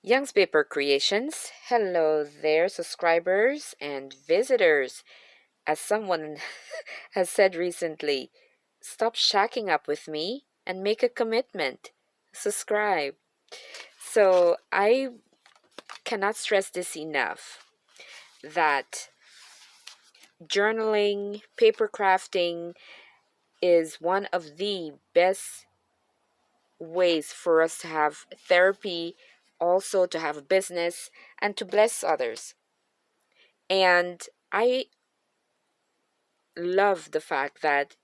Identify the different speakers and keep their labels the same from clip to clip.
Speaker 1: Young's Paper Creations. Hello there, subscribers and visitors. As someone has said recently, stop shacking up with me and make a commitment. Subscribe. So, I cannot stress this enough that journaling, paper crafting is one of the best ways for us to have therapy, also to have a business, and to bless others. And I love the fact that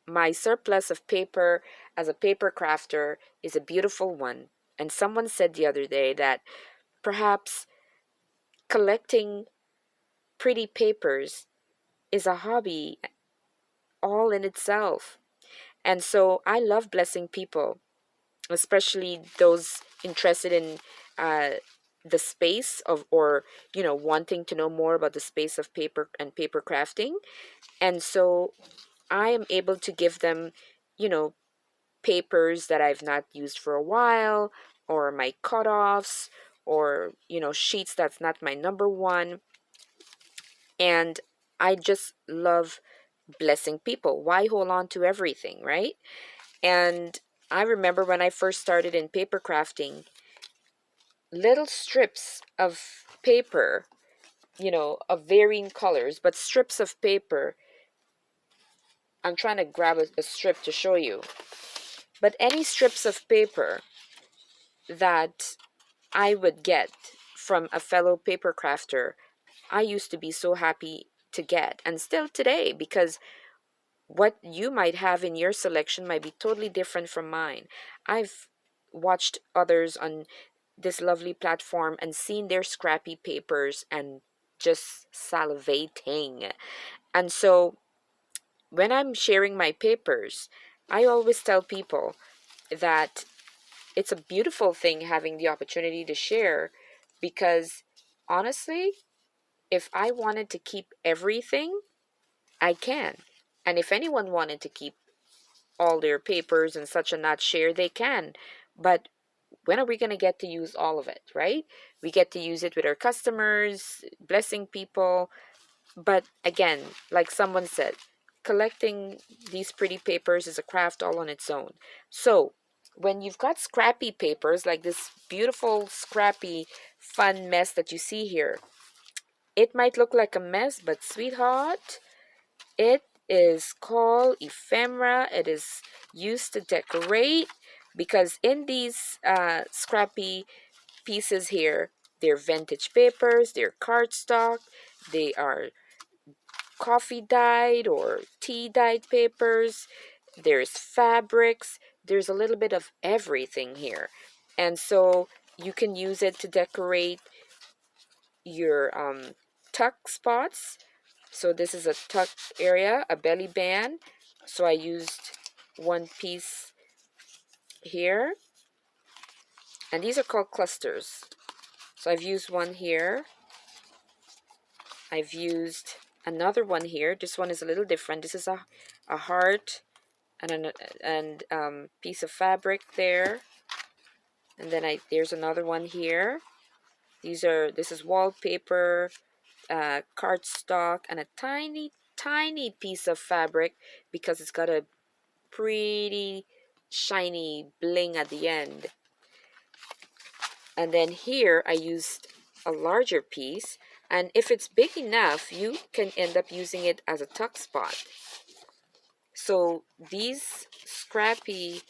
Speaker 1: my surplus of paper as a paper crafter is a beautiful one. And someone said the other day that perhaps collecting pretty papers is a hobby all in itself. And so I love blessing people, especially those interested in uh, the space of, or, wanting to know more about the space of paper and paper crafting. And so I am able to give them, you know, papers that I've not used for a while, or my cutoffs, or, sheets that's not my number one. And I just love blessing people. Why hold on to everything, right? And I remember when I first started in paper crafting, little strips of paper, of varying colors, but strips of paper. I'm trying to grab a strip to show you. But any strips of paper that I would get from a fellow paper crafter, I used to be so happy to get, and still today, because what you might have in your selection might be totally different from mine. I've watched others on this lovely platform and seen their scrappy papers and just salivating. And so when I'm sharing my papers, I always tell people that it's a beautiful thing having the opportunity to share, because honestly, if I wanted to keep everything, I can. And if anyone wanted to keep all their papers and such and not share, they can. But when are we going to get to use all of it, right? We get to use it with our customers, blessing people. But again, like someone said, collecting these pretty papers is a craft all on its own. So when you've got scrappy papers like this beautiful, scrappy, fun mess that you see here, it might look like a mess, but sweetheart, it is called ephemera. It is used to decorate, because in these scrappy pieces here, they're vintage papers, they're cardstock, they are coffee dyed or tea dyed papers, there's fabrics, there's a little bit of everything here. And so you can use it to decorate your tuck spots. So this is a tuck area, a belly band. So I used one piece here, and these are called clusters. So I've used one here. I've used another one here. This one is a little different. This is a heart and piece of fabric there. And then there's another one here. This is wallpaper, cardstock, and a tiny, tiny piece of fabric, because it's got a pretty shiny bling at the end. And then here I used a larger piece, and if it's big enough, you can end up using it as a tuck spot. So these scrappy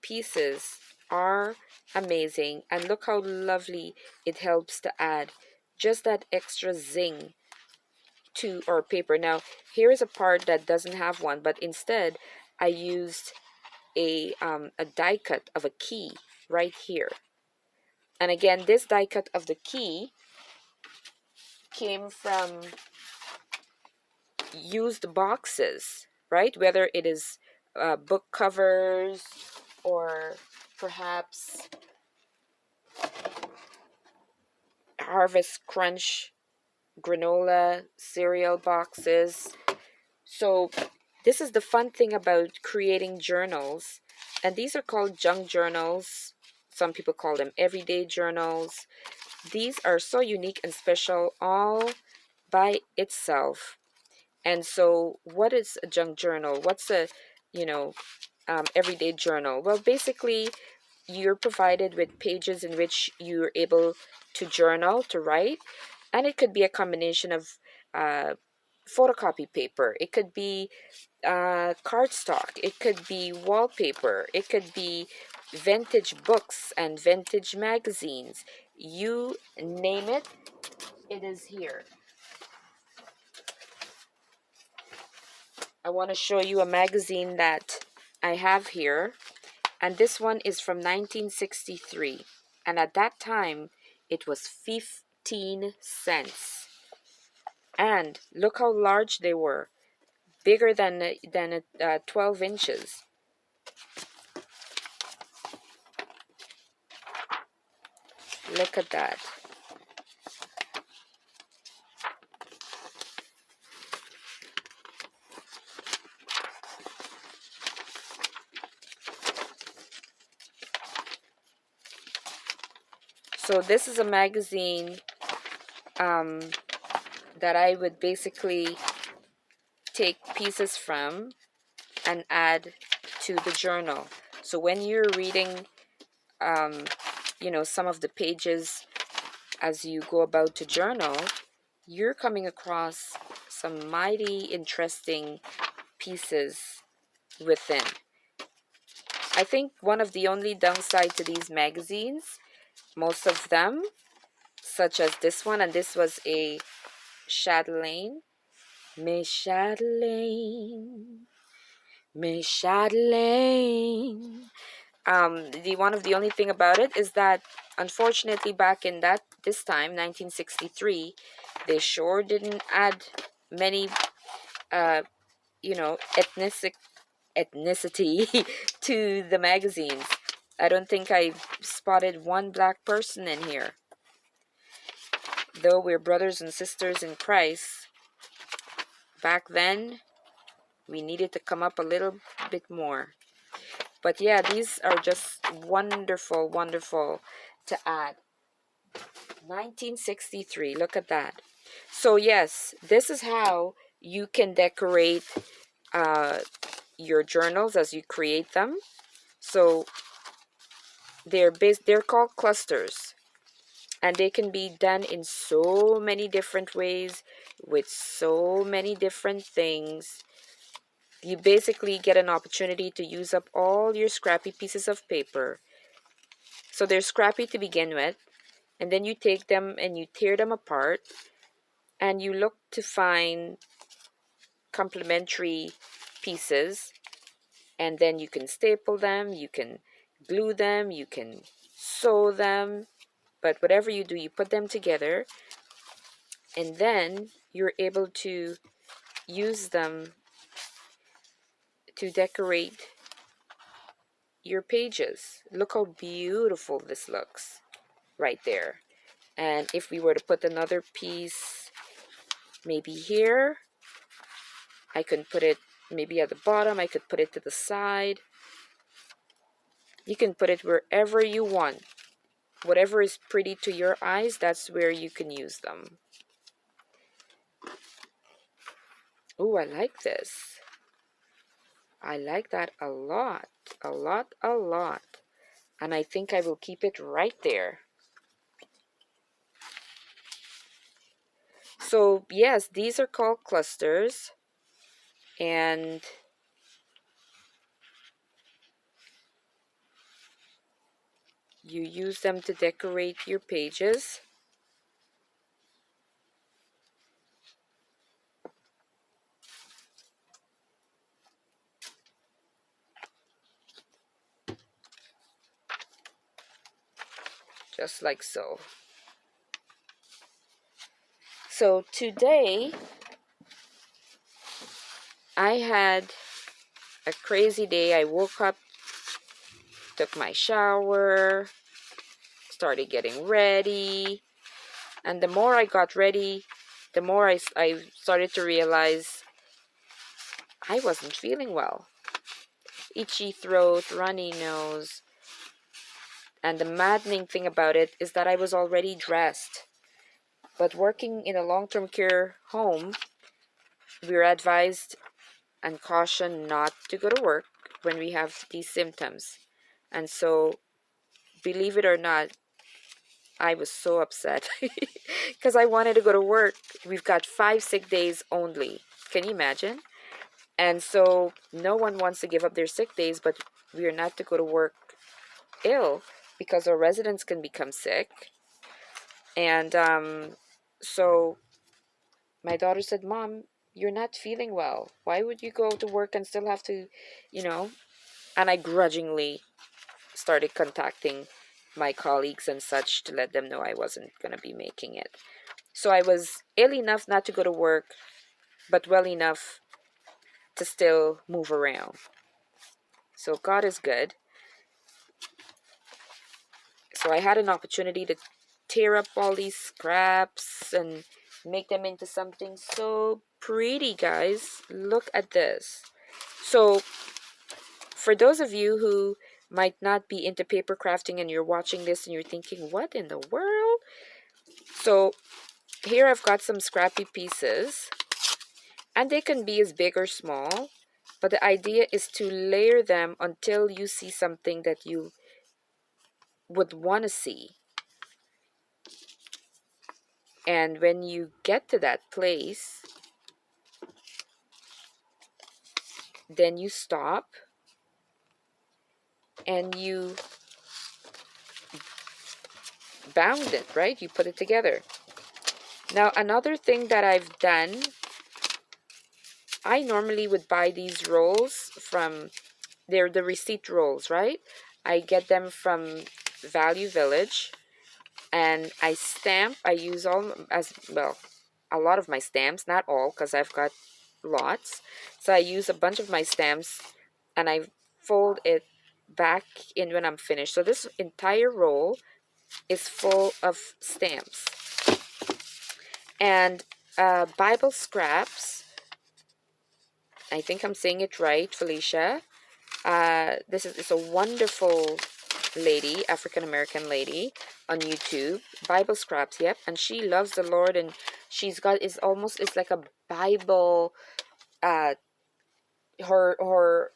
Speaker 1: pieces are amazing, and look how lovely it helps to add just that extra zing to our paper. Now here is a part that doesn't have one, but instead I used a die cut of a key right here. And again, this die cut of the key came from used boxes, right? Whether it is book covers, or perhaps Harvest Crunch granola cereal boxes. So this is the fun thing about creating journals, and these are called junk journals. Some people call them everyday journals. These are so unique and special all by itself. And so what is a junk journal? What's a, you know, everyday journal? Well, basically, you're provided with pages in which you're able to journal, to write, and it could be a combination of photocopy paper. It could be cardstock. It could be wallpaper. It could be vintage books and vintage magazines. You name it, it is here. I want to show you a magazine that I have here, and this one is from 1963, and at that time it was 15 cents. And look how large they were, bigger than 12 inches. Look at that. So this is a magazine that I would basically take pieces from and add to the journal. So when you're reading, some of the pages as you go about to journal, you're coming across some mighty interesting pieces within. I think one of the only downside to these magazines, most of them, such as this one, and this was a chatelaine, Miss Chatelaine, Miss Chatelaine. The only thing about it is that unfortunately back in this time, 1963, they sure didn't add many ethnicity to the magazines. I don't think I spotted one black person in here. Though we're brothers and sisters in Christ, back then we needed to come up a little bit more. But yeah, these are just wonderful, wonderful to add. 1963, look at that. So yes, this is how you can decorate your journals as you create them. So they're called clusters, and they can be done in so many different ways with so many different things. You basically get an opportunity to use up all your scrappy pieces of paper. So they're scrappy to begin with, and then you take them and you tear them apart, and you look to find complementary pieces, and then you can staple them, you can glue them, you can sew them, but whatever you do, you put them together, and then you're able to use them to decorate your pages. Look how beautiful this looks right there. And if we were to put another piece maybe here, I can put it maybe at the bottom, I could put it to the side. You can put it wherever you want. Whatever is pretty to your eyes, that's where you can use them. Ooh, I like this. I like that a lot, a lot, a lot. And I think I will keep it right there. So yes, these are called clusters, and you use them to decorate your pages. Just like so. So today I had a crazy day. I woke up, took my shower, started getting ready, and the more I got ready, the more I started to realize I wasn't feeling well. Itchy throat, runny nose, And the maddening thing about it is that I was already dressed. But working in a long-term care home, we're advised and cautioned not to go to work when we have these symptoms. And so, believe it or not, I was so upset because I wanted to go to work. We've got 5 sick days only. Can you imagine? And so no one wants to give up their sick days, but we are not to go to work ill because our residents can become sick. And so my daughter said, Mom, you're not feeling well. Why would you go to work and still have to, you know? And I grudgingly started contacting my colleagues and such to let them know I wasn't going to be making it. So I was ill enough not to go to work, but well enough to still move around. So God is good. So I had an opportunity to tear up all these scraps and make them into something so pretty, guys. Look at this. So for those of you who might not be into paper crafting and you're watching this and you're thinking, what in the world? So here I've got some scrappy pieces, and they can be as big or small, but the idea is to layer them until you see something that you would want to see. And when you get to that place, then you stop and you bound it, right? You put it together. Now, another thing that I've done, I normally would buy these rolls from, they're the receipt rolls, right? I get them from Value Village, and I use all, as well, a lot of my stamps, not all, because I've got lots. So I use a bunch of my stamps, and I fold it back in when I'm finished. So this entire roll is full of stamps. And Bible scraps, I think I'm saying it right, Felicia. This is a wonderful lady, African-American lady on YouTube. Bible scraps, yep. And she loves the Lord, and she's got, it's like a Bible, her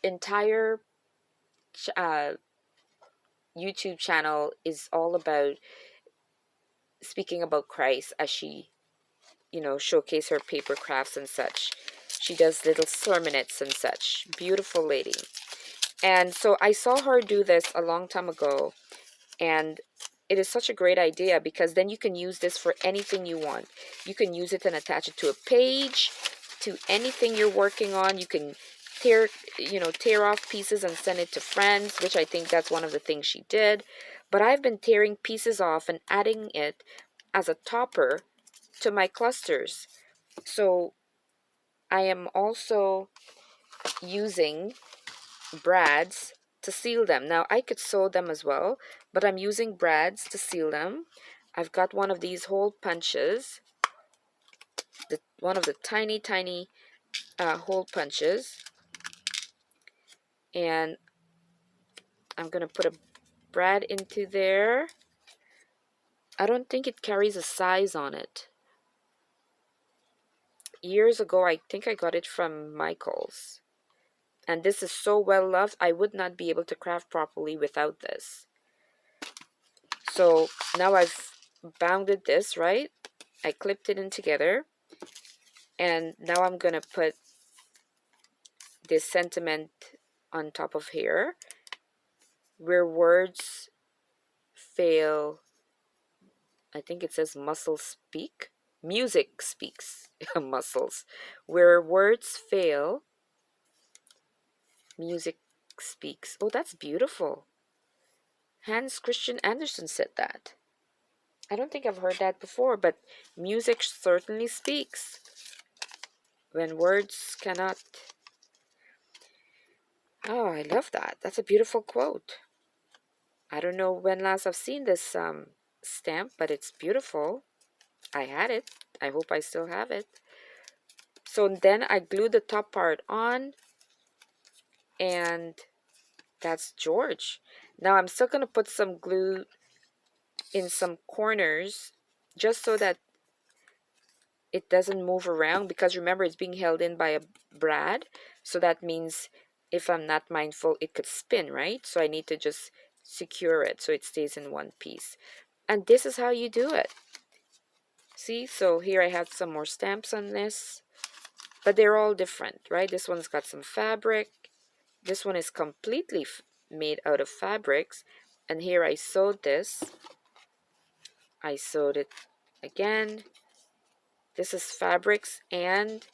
Speaker 1: entire YouTube channel is all about speaking about Christ as she, showcase her paper crafts and such. She does little sermonettes and such. Beautiful lady. And so I saw her do this a long time ago, and it is such a great idea because then you can use this for anything you want. You can use it and attach it to a page, to anything you're working on. You can tear off pieces and send it to friends, which I think that's one of the things she did. But I've been tearing pieces off and adding it as a topper to my clusters. So I am also using brads to seal them. Now I could sew them as well, but I'm using brads to seal them. I've got one of these hole punches, one of the tiny hole punches, and I'm gonna put a brad into there. I don't think it carries a size on it. Years ago, I think I got it from Michael's. And this is so well loved, I would not be able to craft properly without this. So now I've bounded this, right? I clipped it in together. And now I'm going to put this sentiment on top of here. Where words fail, I think it says muscles speak. Music speaks. Muscles. Where words fail, music speaks. Oh, that's beautiful. Hans Christian Andersen said that. I don't think I've heard that before, but music certainly speaks when words cannot. Oh, I love that. That's a beautiful quote. I don't know when last I've seen this stamp, but it's beautiful. I had it. I hope I still have it. So then I glued the top part on, and that's George. Now I'm still going to put some glue in some corners just so that it doesn't move around, because remember it's being held in by a brad, so that means if I'm not mindful it could spin, right? So I need to just secure it so it stays in one piece. And this is how you do it. See, so here I have some more stamps on this, but they're all different, right? This one's got some fabric. This one is completely made out of fabrics. And here I sewed this. I sewed it again. This is fabrics and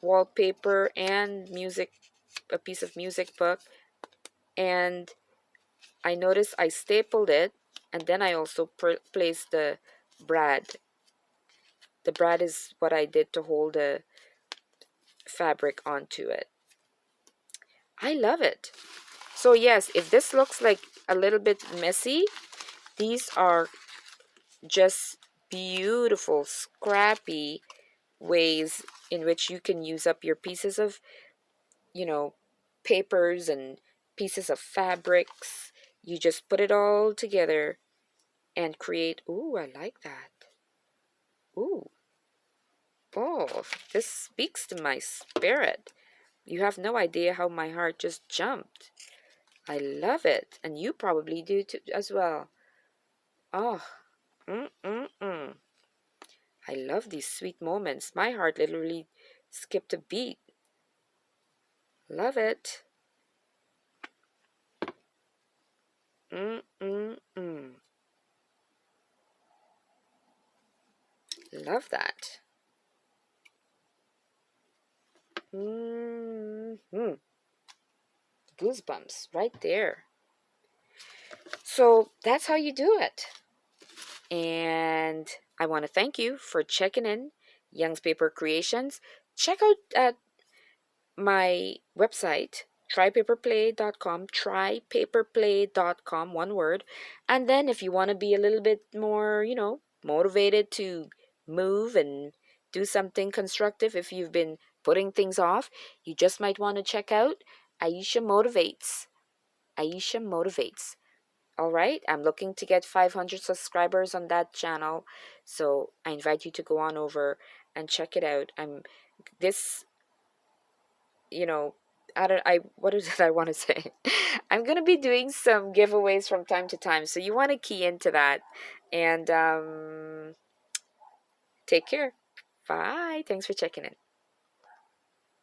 Speaker 1: wallpaper and music, a piece of music book. And I noticed I stapled it, and then I also placed the brad. The brad is what I did to hold the fabric onto it. I love it. So yes, if this looks like a little bit messy, these are just beautiful, scrappy ways in which you can use up your pieces of, you know, papers and pieces of fabrics. You just put it all together and create. Ooh, I like that. Ooh, oh, this speaks to my spirit. You have no idea how my heart just jumped. I love it, and you probably do too, as well. Oh, mm. I love these sweet moments. My heart literally skipped a beat. Love it. Mm. Love that. Mm-hmm. Goosebumps right there. So that's how you do it. And I want to thank you for checking in, Young's Paper Creations. Check out my website, trypaperplay.com, one word. And then if you want to be a little bit more, motivated to move and do something constructive, if you've been putting things off, you just might want to check out Aisha Motivates. Aisha Motivates. All right, I'm looking to get 500 subscribers on that channel, so I invite you to go on over and check it out. This, you know, I don't, I what is it I want to say? I'm gonna be doing some giveaways from time to time, so you want to key into that. And take care. Bye. Thanks for checking in.